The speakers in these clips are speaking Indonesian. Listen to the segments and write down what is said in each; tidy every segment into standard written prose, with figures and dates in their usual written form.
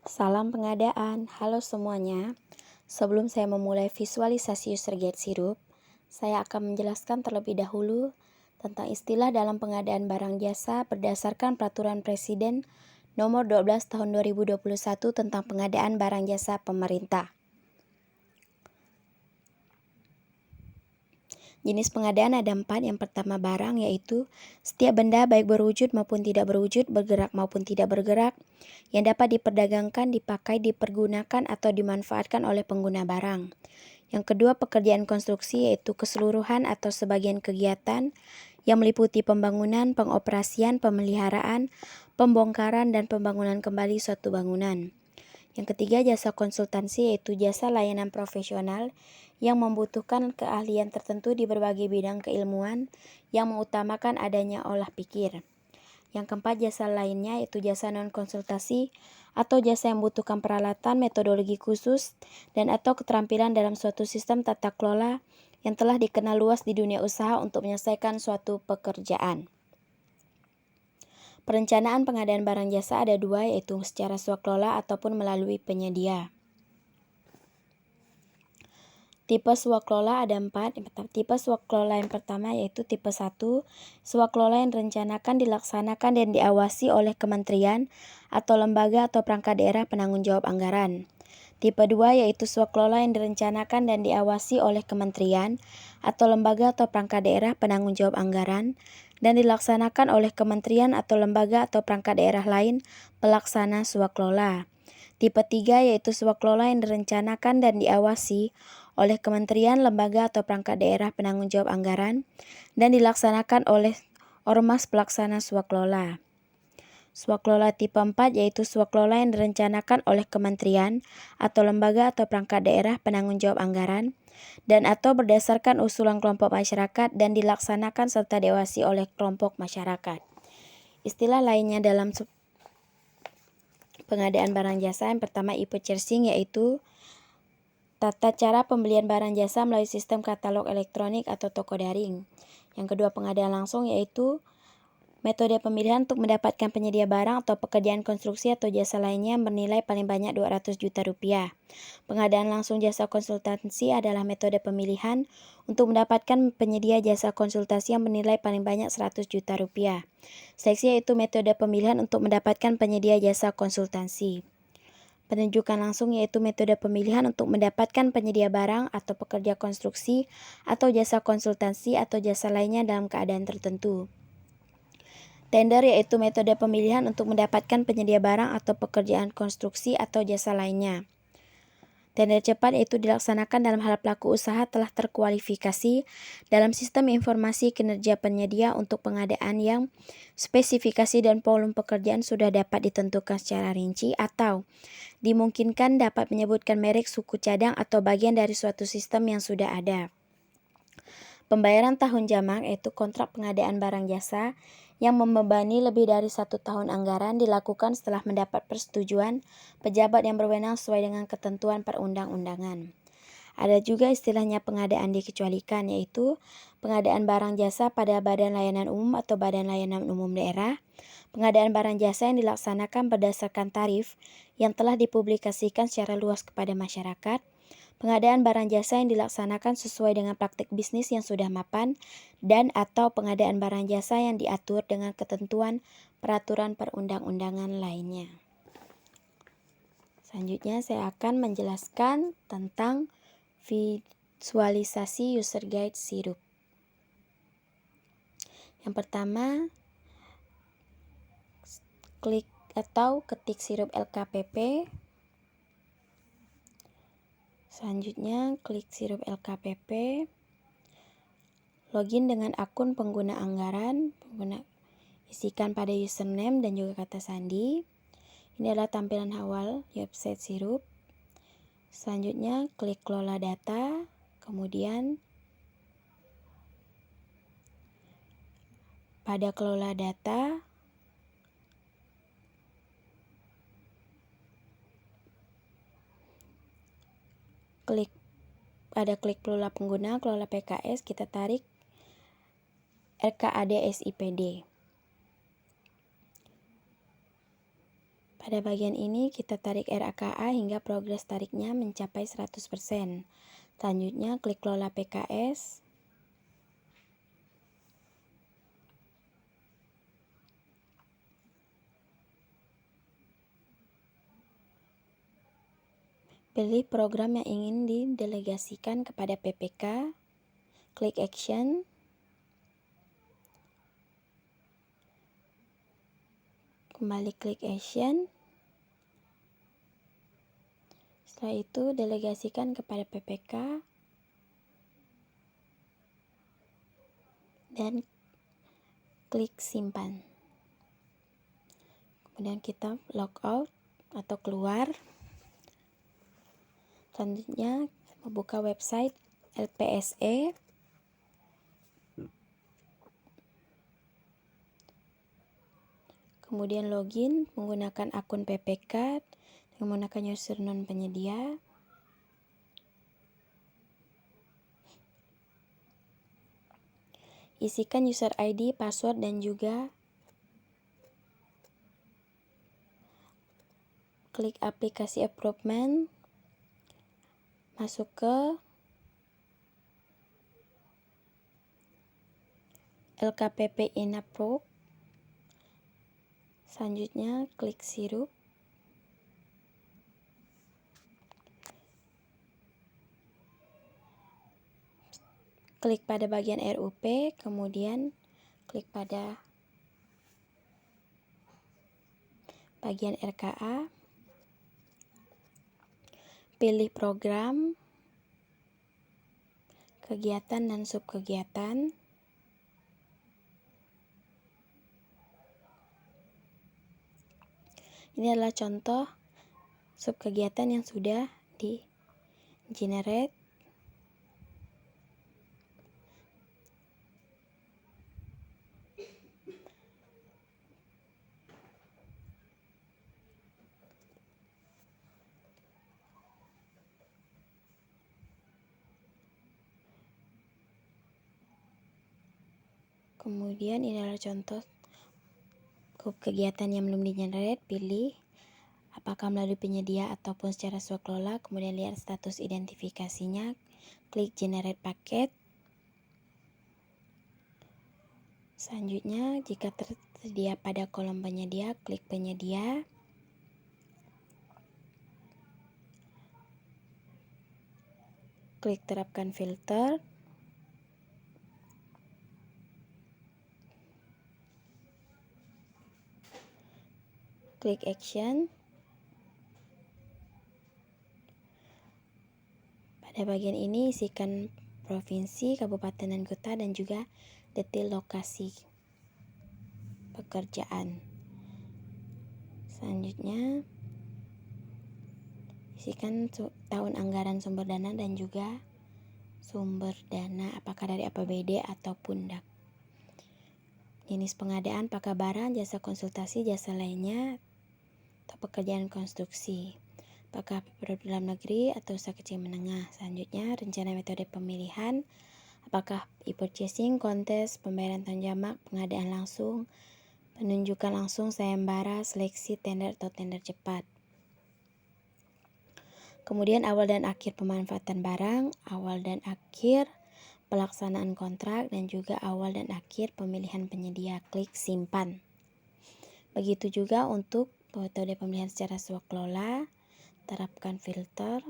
Salam pengadaan, halo semuanya. Sebelum saya memulai visualisasi user guide sirup, saya akan menjelaskan terlebih dahulu tentang istilah dalam pengadaan barang jasa berdasarkan Peraturan Presiden Nomor 12 Tahun 2021 tentang pengadaan barang jasa pemerintah. Jenis pengadaan ada 4. Yang pertama barang, yaitu setiap benda baik berwujud maupun tidak berwujud, bergerak maupun tidak bergerak, yang dapat diperdagangkan, dipakai, dipergunakan, atau dimanfaatkan oleh pengguna barang. Yang kedua pekerjaan konstruksi, yaitu keseluruhan atau sebagian kegiatan yang meliputi pembangunan, pengoperasian, pemeliharaan, pembongkaran, dan pembangunan kembali suatu bangunan. Yang ketiga, jasa konsultansi, yaitu jasa layanan profesional yang membutuhkan keahlian tertentu di berbagai bidang keilmuan yang mengutamakan adanya olah pikir. Yang keempat, jasa lainnya, yaitu jasa non-konsultasi atau jasa yang membutuhkan peralatan, metodologi khusus, dan atau keterampilan dalam suatu sistem tata kelola yang telah dikenal luas di dunia usaha untuk menyelesaikan suatu pekerjaan. Perencanaan pengadaan barang jasa ada 2, yaitu secara swakelola ataupun melalui penyedia. Tipe swakelola ada 4. Tipe swakelola yang pertama yaitu tipe 1, swakelola yang direncanakan, dilaksanakan, dan diawasi oleh kementerian atau lembaga atau perangkat daerah penanggung jawab anggaran. Tipe 2 yaitu swakelola yang direncanakan dan diawasi oleh kementerian atau lembaga atau perangkat daerah penanggung jawab anggaran dan dilaksanakan oleh kementerian atau lembaga atau perangkat daerah lain pelaksana swakelola. Tipe 3 yaitu swakelola yang direncanakan dan diawasi oleh kementerian, lembaga, atau perangkat daerah penanggung jawab anggaran dan dilaksanakan oleh ormas pelaksana swakelola. Swakelola tipe 4 yaitu swakelola yang direncanakan oleh kementerian atau lembaga atau perangkat daerah penanggung jawab anggaran dan atau berdasarkan usulan kelompok masyarakat dan dilaksanakan serta diawasi oleh kelompok masyarakat. Istilah lainnya dalam pengadaan barang jasa yang pertama e-purchasing, yaitu tata cara pembelian barang jasa melalui sistem katalog elektronik atau toko daring. Yang kedua pengadaan langsung, yaitu metode pemilihan untuk mendapatkan penyedia barang atau pekerjaan konstruksi atau jasa lainnya yang bernilai paling banyak 200 juta rupiah. Pengadaan langsung jasa konsultansi adalah metode pemilihan untuk mendapatkan penyedia jasa konsultasi yang bernilai paling banyak 100 juta rupiah. Seleksi yaitu metode pemilihan untuk mendapatkan penyedia jasa konsultansi. Penunjukan langsung yaitu metode pemilihan untuk mendapatkan penyedia barang atau pekerja konstruksi atau jasa konsultansi atau jasa lainnya dalam keadaan tertentu. Tender yaitu metode pemilihan untuk mendapatkan penyedia barang atau pekerjaan konstruksi atau jasa lainnya. Tender cepat yaitu dilaksanakan dalam hal pelaku usaha telah terkualifikasi dalam sistem informasi kinerja penyedia untuk pengadaan yang spesifikasi dan volume pekerjaan sudah dapat ditentukan secara rinci atau dimungkinkan dapat menyebutkan merek, suku cadang, atau bagian dari suatu sistem yang sudah ada. Pembayaran tahun jamak yaitu kontrak pengadaan barang jasa yang membebani lebih dari 1 tahun anggaran dilakukan setelah mendapat persetujuan pejabat yang berwenang sesuai dengan ketentuan perundang-undangan. Ada juga istilahnya pengadaan dikecualikan, yaitu pengadaan barang jasa pada badan layanan umum atau badan layanan umum daerah, pengadaan barang jasa yang dilaksanakan berdasarkan tarif yang telah dipublikasikan secara luas kepada masyarakat, pengadaan barang jasa yang dilaksanakan sesuai dengan praktik bisnis yang sudah mapan, dan atau pengadaan barang jasa yang diatur dengan ketentuan peraturan perundang-undangan lainnya. Selanjutnya saya akan menjelaskan tentang visualisasi user guide sirup. Yang pertama, klik atau ketik sirup LKPP. Selanjutnya, klik sirup LKPP. Login dengan akun pengguna anggaran, isikan pada username dan juga kata sandi. Ini adalah tampilan awal website sirup. Selanjutnya, klik kelola data, kemudian pada kelola data, klik kelola pengguna, kelola PKS, kita tarik RKAD SIPD. Pada bagian ini kita tarik RAKA hingga progres tariknya mencapai 100%. Selanjutnya klik kelola PKS. Pilih program yang ingin didelegasikan kepada PPK. Klik Action. Kembali klik Action. Setelah itu delegasikan kepada PPK. Dan klik Simpan. Kemudian kita logout atau keluar. Selanjutnya membuka website LPSE. Kemudian login menggunakan akun PPK dengan menggunakan username penyedia. Isikan user ID, password, dan juga klik aplikasi approvement. Masuk ke LKPP inapprove. Selanjutnya klik sirup. Klik pada bagian RUP, kemudian klik pada bagian RKA. Pilih program, kegiatan, dan subkegiatan. Ini adalah contoh subkegiatan yang sudah di-generate. Kemudian ini adalah contoh kegiatan yang belum di-generate. Pilih apakah melalui penyedia ataupun secara swakelola, kemudian lihat status identifikasinya, klik generate paket. Selanjutnya, jika tersedia pada kolom penyedia, klik penyedia. Klik terapkan filter. Klik action. Pada bagian ini isikan provinsi, kabupaten, dan kota, dan juga detail lokasi pekerjaan. Selanjutnya, isikan tahun anggaran sumber dana dan juga sumber dana apakah dari APBD ataupun DAP. Jenis pengadaan, apakah barang, jasa konsultasi, jasa lainnya, atau pekerjaan konstruksi. Apakah produk dalam negeri atau usaha kecil menengah. Selanjutnya, rencana metode pemilihan. Apakah e-purchasing, kontes, pembayaran tanjamak, pengadaan langsung, penunjukan langsung, sayembara, seleksi, tender, atau tender cepat. Kemudian awal dan akhir pemanfaatan barang, awal dan akhir pelaksanaan kontrak, dan juga awal dan akhir pemilihan penyedia. Klik simpan. Begitu juga untuk metode pemilihan secara swakelola. Terapkan filter.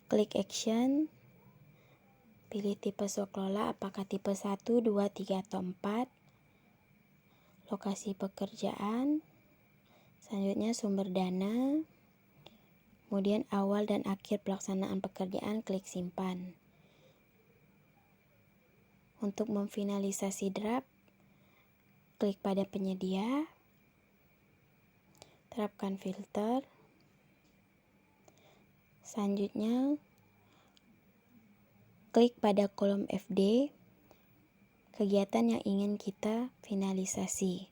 Klik action. Pilih tipe swakelola, apakah tipe 1, 2, 3, atau 4. Lokasi pekerjaan. Selanjutnya sumber dana. Kemudian awal dan akhir pelaksanaan pekerjaan, klik simpan. Untuk memfinalisasi draft, klik pada penyedia. Terapkan filter. Selanjutnya, klik pada kolom FD, kegiatan yang ingin kita finalisasi.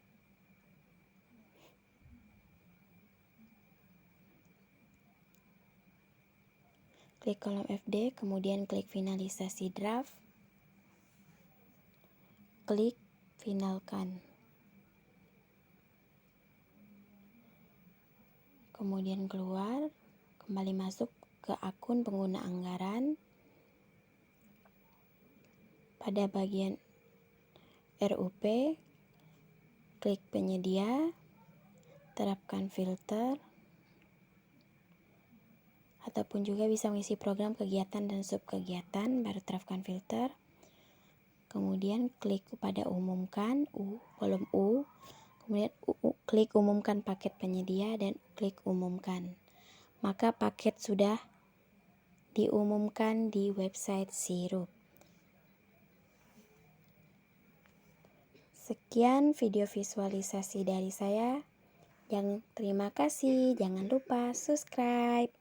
Klik kolom FD, kemudian klik finalisasi draft. Klik finalkan. kemudian keluar, kembali masuk ke akun pengguna anggaran. Pada bagian RUP, klik penyedia, terapkan filter, ataupun juga bisa mengisi program kegiatan dan subkegiatan, baru terapkan filter. Kemudian klik pada umumkan, kolom U, kemudian klik umumkan paket penyedia dan klik umumkan. Maka paket sudah diumumkan di website Sirup. Sekian video visualisasi dari saya. Terima kasih, jangan lupa subscribe.